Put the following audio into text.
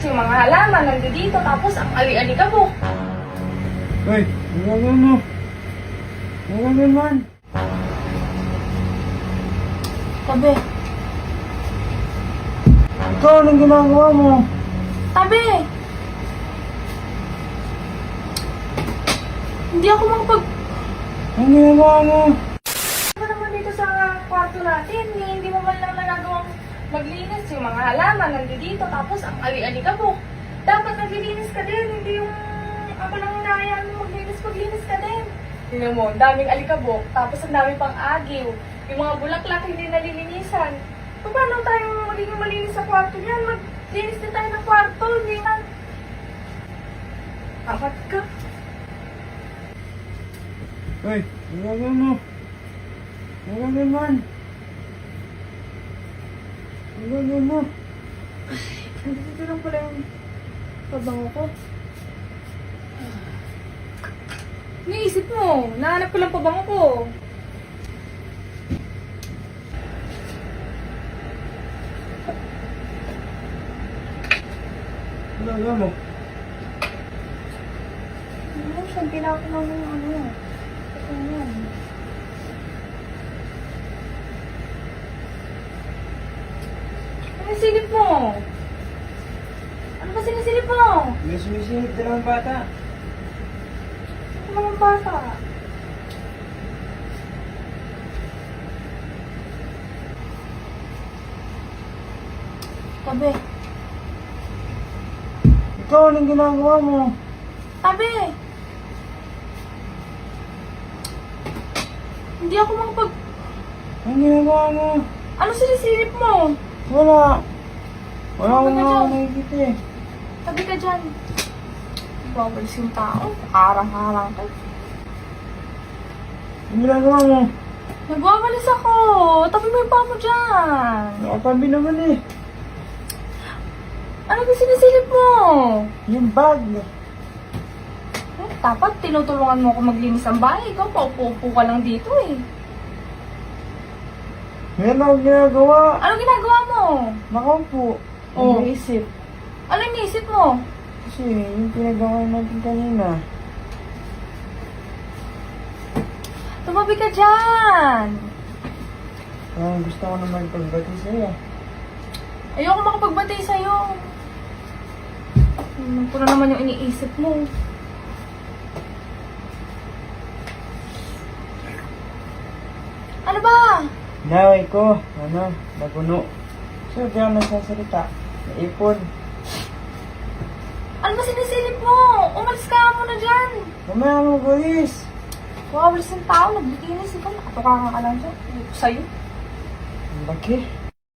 yung mga halaman nandito, tapos ang ali-alikabok. Hoy, ginagawa mo. Wala naman. Tabi. Ikaw, anong ginagawa mo? Tabi! Hindi ako makapag... Anong ginagawa mo? Ano naman dito sa kwarto natin? Hindi mo man lang nagagawang maglinis yung mga halaman nandito, tapos ang ali-alikabok. Dapat naglilinis ka din, hindi yung ako lang hinahayaan mo maglinis ka din. Tingnan mo, ang daming alikabok, tapos ang dami pang agiw. Yung mga bulaklak hindi nalilinisan. Paano tayo magiging malinis sa kwarto niyan? Maglinis din tayo ng kwarto, hindi na. Apat ka. Hoy, ginagawa mo. Wala naman. Ginagawa mo. Nandito lang pala yung pabango ko. Iniisip mo, nahanap ko lang pabango ko. Ginagawa mo. Ano, siyempre na ako ng ano. Ito yan. Ano yung silip mo? Ano ba sinisilip mo? May sumisilip dalawang bata. Ano naman bata? Tabi. Ikaw, anong ginagawa mo? Tabi! Hindi ako makapag... Anong ginagawa mo? Ano sinisilip mo? Wala. Wala Ano akong ka dyan? nakikita eh. Tabi ka dyan. Bawalis yung tao. Harang-harang ka. Anong ginagawa mo? Nagwawalis ako. Tabi mo yung paa mo dyan. Nakatabi naman eh. Ano ba sinisilip mo? Yung bag. Dapat tinutulungan mo ako maglinis ang bahay. Ikaw, paupo-upo ka lang dito eh. Meron akong ginagawa. Ano ginagawa mo? Nakaupo. Oh. Iniisip. Ano iniisip mo? Kasi yung pinagawa natin kanina. Tumabi ka dyan. Gusto ko na magpagbati sa'yo. Ayoko makapagbati sa'yo. Ano na naman yung iniisip mo? Ano ba? Naway ko, napuno. So, di ako nagsasalita. Naipon. Ano ba sinisilip mo? Umalis ka muna dyan. Mamaya mo, guys. Wawalis yung tao, naglikinis. Ikaw, nakatukangan ka lang dyan. Ayoko sa'yo. Ang laki.